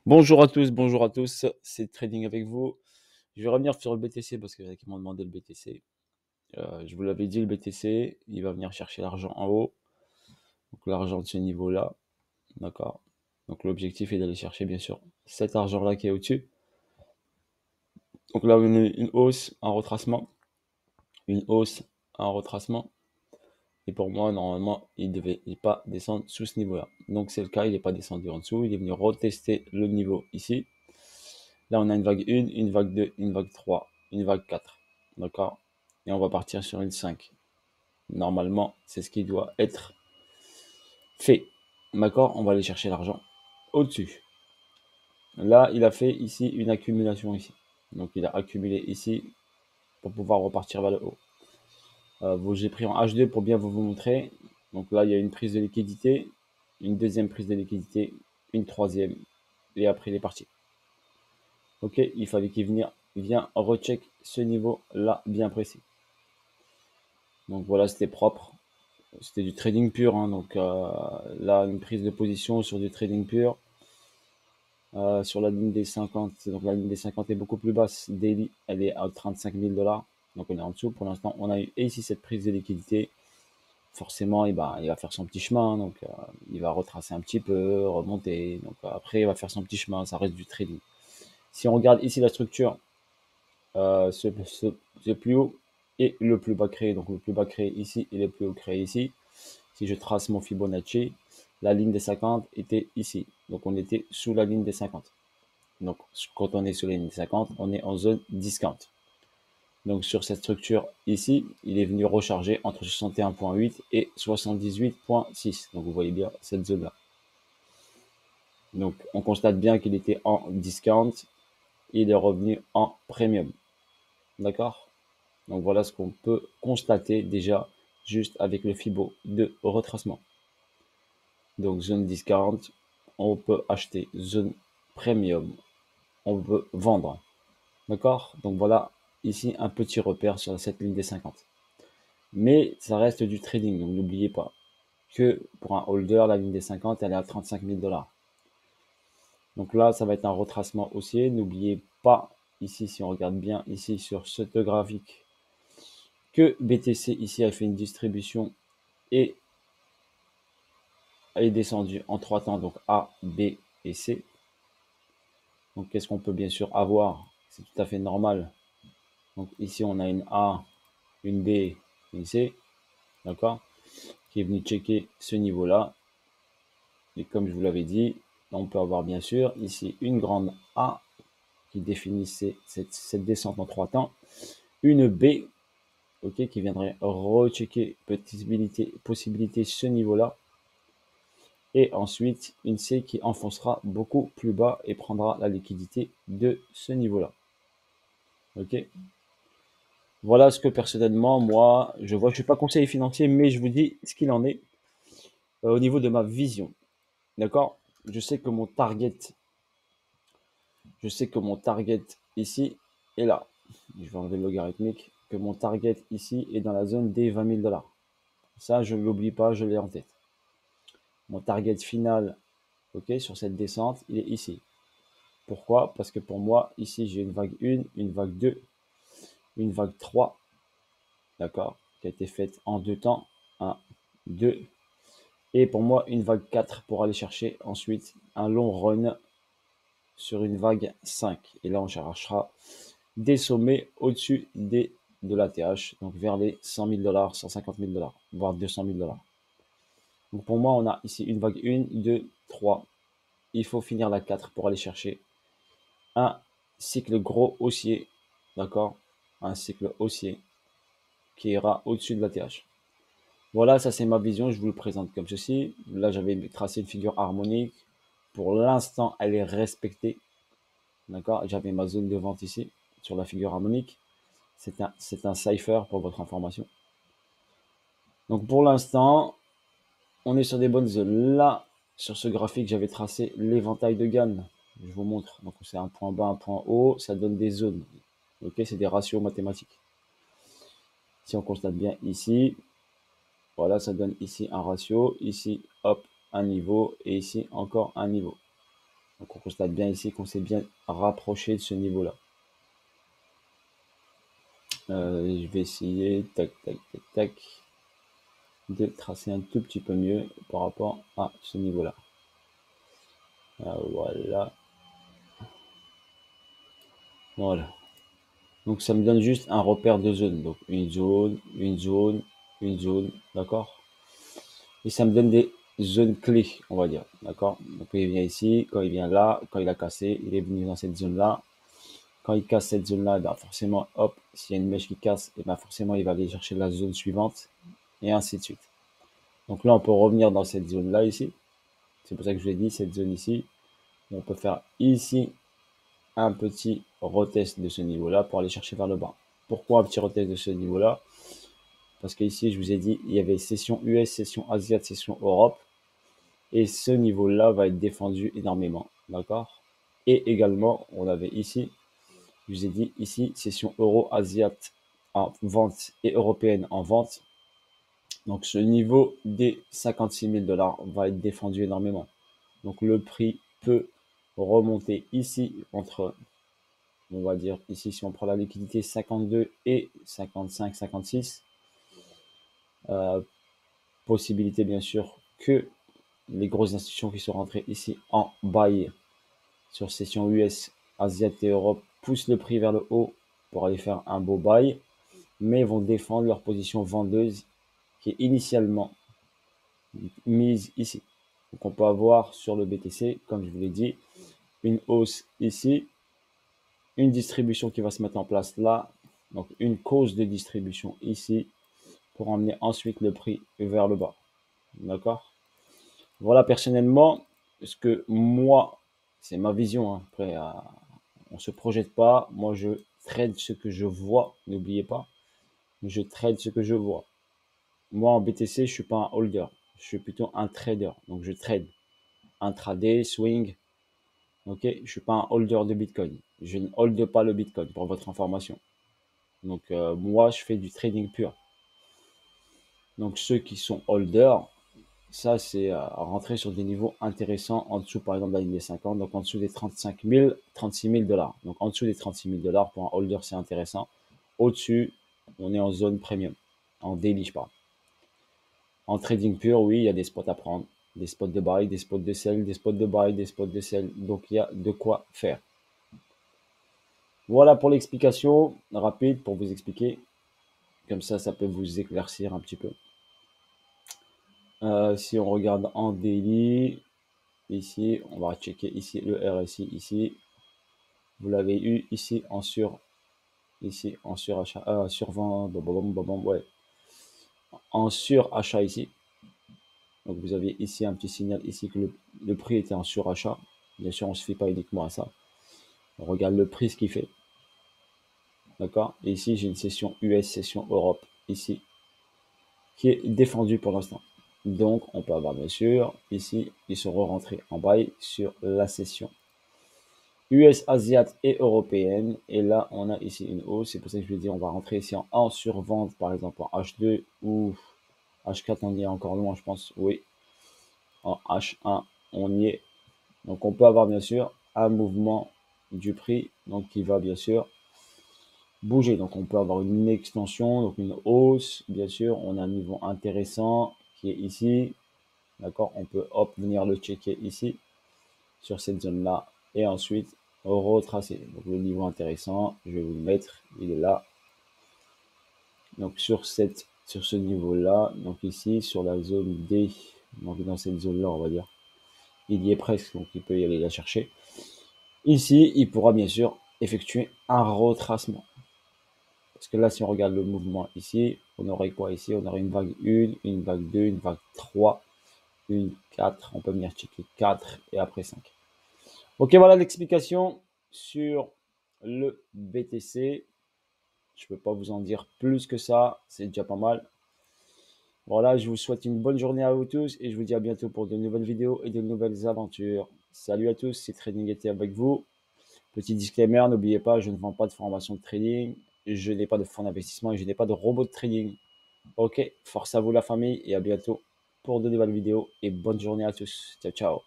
Bonjour à tous, c'est Trading avec vous. Je vais revenir sur le BTC parce qu'il y en a qui m'ont demandé le BTC. Je vous l'avais dit, le BTC, il va venir chercher l'argent en haut, donc l'argent de ce niveau-là, d'accord. Donc l'objectif est d'aller chercher bien sûr cet argent-là qui est au-dessus. Donc là, on a une hausse, un retracement, une hausse, un retracement. Et pour moi, normalement, il ne devait pas descendre sous ce niveau-là. Donc c'est le cas, il n'est pas descendu en dessous, il est venu retester le niveau ici. Là, on a une vague 1, une vague 2, une vague 3, une vague 4. D'accord? Et on va partir sur une 5. Normalement, c'est ce qui doit être fait. D'accord? On va aller chercher l'argent au-dessus. Là, il a fait ici une accumulation ici. Donc, il a accumulé ici pour pouvoir repartir vers le haut. J'ai pris en H2 pour bien vous montrer. Donc là, il y a une prise de liquidité, une deuxième prise de liquidité, une troisième, et après, il est parti. Ok, il fallait qu'il vienne recheck ce niveau-là bien précis. Donc voilà, c'était propre. C'était du trading pur. Hein, donc là, une prise de position sur du trading pur. Sur la ligne des 50. Donc la ligne des 50 est beaucoup plus basse. Daily, elle est à 35 000 $. Donc on est en dessous. Pour l'instant, on a eu ici cette prise de liquidité. Forcément, il va faire son petit chemin. Donc il va retracer un petit peu, remonter. Donc après, il va faire son petit chemin. Ça reste du trading. Si on regarde ici la structure, ce plus haut et le plus bas créé. Donc le plus bas créé ici et le plus haut créé ici. Si je trace mon Fibonacci, la ligne des 50 était ici. Donc on était sous la ligne des 50. Donc quand on est sous la ligne des 50, on est en zone discount. Donc sur cette structure ici, il est venu recharger entre 61.8 et 78.6. Donc vous voyez bien cette zone-là. Donc on constate bien qu'il était en discount. Et il est revenu en premium. D'accord? Donc voilà ce qu'on peut constater déjà juste avec le Fibo de retracement. Donc zone discount, on peut acheter. Zone premium, on peut vendre. D'accord? Donc voilà ici un petit repère sur cette ligne des 50. Mais ça reste du trading, donc n'oubliez pas que pour un holder, la ligne des 50, elle est à 35 000 $. Donc là, ça va être un retracement haussier. N'oubliez pas ici, si on regarde bien ici sur ce graphique, que BTC ici a fait une distribution et est descendu en trois temps, donc A, B et C. Donc qu'est-ce qu'on peut bien sûr avoir? C'est tout à fait normal. Donc ici on a une A, une B, une C, d'accord, qui est venu checker ce niveau-là. Et comme je vous l'avais dit, on peut avoir bien sûr ici une grande A qui définissait cette descente en trois temps, une B, ok, qui viendrait rechecker possibilité ce niveau-là, et ensuite une C qui enfoncera beaucoup plus bas et prendra la liquidité de ce niveau-là. Ok. Voilà ce que personnellement, moi, je vois. Je ne suis pas conseiller financier, mais je vous dis ce qu'il en est au niveau de ma vision. D'accord? Je sais que mon target ici est là. Je vais enlever le logarithmique. Que mon target ici est dans la zone des 20 000 $. Ça, je ne l'oublie pas, je l'ai en tête. Mon target final, ok, sur cette descente, il est ici. Pourquoi? Parce que pour moi, ici, j'ai une vague 1, une vague 2, une vague 3, d'accord, qui a été faite en deux temps. 1, 2, et pour moi, une vague 4 pour aller chercher ensuite un long run sur une vague 5. Et là, on cherchera des sommets au-dessus de l'ATH, donc vers les 100 000 $, 150 000 $, voire 200 000 $. Donc pour moi, on a ici une vague 1, 2, 3. Il faut finir la 4 pour aller chercher un cycle gros haussier, d'accord, un cycle haussier qui ira au-dessus de l'ATH. Voilà, ça c'est ma vision, je vous le présente comme ceci. Là, j'avais tracé une figure harmonique. Pour l'instant, elle est respectée. D'accord? J'avais ma zone de vente ici, sur la figure harmonique. C'est un cipher pour votre information. Donc pour l'instant, on est sur des bonnes zones. Là, sur ce graphique, j'avais tracé l'éventail de Gann. Je vous montre. Donc c'est un point bas, un point haut, ça donne des zones. Ok, c'est des ratios mathématiques. Si on constate bien ici, voilà, ça donne ici un ratio, ici, hop, un niveau, et ici encore un niveau. Donc On constate bien ici qu'on s'est bien rapproché de ce niveau-là. Je vais essayer, tac, tac, tac, tac, de tracer un tout petit peu mieux par rapport à ce niveau-là. Voilà. Voilà. Donc ça me donne juste un repère de zone. Donc une zone, une zone, une zone, d'accord? Et ça me donne des zones clés, on va dire, d'accord? Donc il vient ici, quand il vient là, quand il a cassé, il est venu dans cette zone-là. Quand il casse cette zone-là, ben forcément, hop, s'il y a une mèche qui casse, et ben forcément, il va aller chercher la zone suivante, et ainsi de suite. Donc là, on peut revenir dans cette zone-là ici. C'est pour ça que je vous ai dit, cette zone ici. On peut faire ici un petit retest de ce niveau-là pour aller chercher vers le bas. Pourquoi un petit retest de ce niveau-là? Parce qu'ici, je vous ai dit, il y avait session US, session Asia, session Europe. Et ce niveau-là va être défendu énormément. D'accord? Et également, on avait ici, je vous ai dit ici, session euro Asiat en vente et européenne en vente. Donc ce niveau des 56 000 $ va être défendu énormément. Donc le prix peut remonter ici entre, on va dire ici si on prend la liquidité 52 et 55, 56. Possibilité bien sûr que les grosses institutions qui sont rentrées ici en buy sur session US, Asia et Europe poussent le prix vers le haut pour aller faire un beau buy, mais vont défendre leur position vendeuse qui est initialement mise ici. Donc on peut avoir sur le BTC, comme je vous l'ai dit, une hausse ici, une distribution qui va se mettre en place là, donc une cause de distribution ici, pour emmener ensuite le prix vers le bas. D'accord? Voilà, personnellement, ce que moi, c'est ma vision, hein. Après, on se projette pas. Moi, je trade ce que je vois, n'oubliez pas. Je trade ce que je vois. Moi, en BTC, je suis pas un holder. Je suis plutôt un trader. Donc, je trade intraday, swing. Ok, je suis pas un holder de Bitcoin. Je ne holde pas le Bitcoin pour votre information. Donc, moi, je fais du trading pur. Donc, ceux qui sont holders, ça, c'est rentrer sur des niveaux intéressants en dessous, par exemple, de la ligne des 50, donc en dessous des 35 000, 36 000 $. Donc, en dessous des 36 000 $ pour un holder, c'est intéressant. Au-dessus, on est en zone premium, en daily, je parle. En trading pur, oui, il y a des spots à prendre, des spots de buy, des spots de sell, des spots de buy, des spots de sell. Donc, il y a de quoi faire. Voilà pour l'explication rapide pour vous expliquer. Comme ça peut vous éclaircir un petit peu. Si on regarde en daily, ici, on va checker ici le RSI ici. Vous l'avez eu ici en surachat, survente, ouais, en surachat ici. Donc vous avez ici un petit signal ici que le prix était en surachat. Bien sûr, on ne se fie pas uniquement à ça. On regarde le prix, ce qu'il fait. D'accord? Et ici, j'ai une session US, session Europe, ici, qui est défendue pour l'instant. Donc, on peut avoir, bien sûr, ici, ils seront rentrés en buy sur la session US, Asiate et européenne. Et là, on a ici une hausse. C'est pour ça que je vais dire, on va rentrer ici en survente, par exemple en H2 ou H4, on y est encore loin, je pense. Oui, en H1, on y est. Donc, on peut avoir, bien sûr, un mouvement du prix, donc qui va, bien sûr, bouger. Donc, on peut avoir une extension, donc une hausse, bien sûr. On a un niveau intéressant qui est ici. D'accord? On peut, hop, venir le checker ici, sur cette zone-là. Et ensuite, retracer. Donc le niveau intéressant, je vais vous le mettre, il est là. Donc sur ce niveau-là, donc ici sur la zone D, donc dans cette zone-là, on va dire, il y est presque, donc il peut y aller la chercher. Ici, il pourra bien sûr effectuer un retracement. Parce que là, si on regarde le mouvement ici, on aurait quoi ici? On aurait une vague 1, une vague 2, une vague 3, une 4, on peut venir checker 4 et après 5. Ok, voilà l'explication sur le BTC. Je ne peux pas vous en dire plus que ça, c'est déjà pas mal. Voilà, je vous souhaite une bonne journée à vous tous et je vous dis à bientôt pour de nouvelles vidéos et de nouvelles aventures. Salut à tous, c'est Trading était avec vous. Petit disclaimer, n'oubliez pas, je ne vends pas de formation de trading, je n'ai pas de fonds d'investissement et je n'ai pas de robot de trading. Ok, force à vous la famille et à bientôt pour de nouvelles vidéos et bonne journée à tous. Ciao, ciao.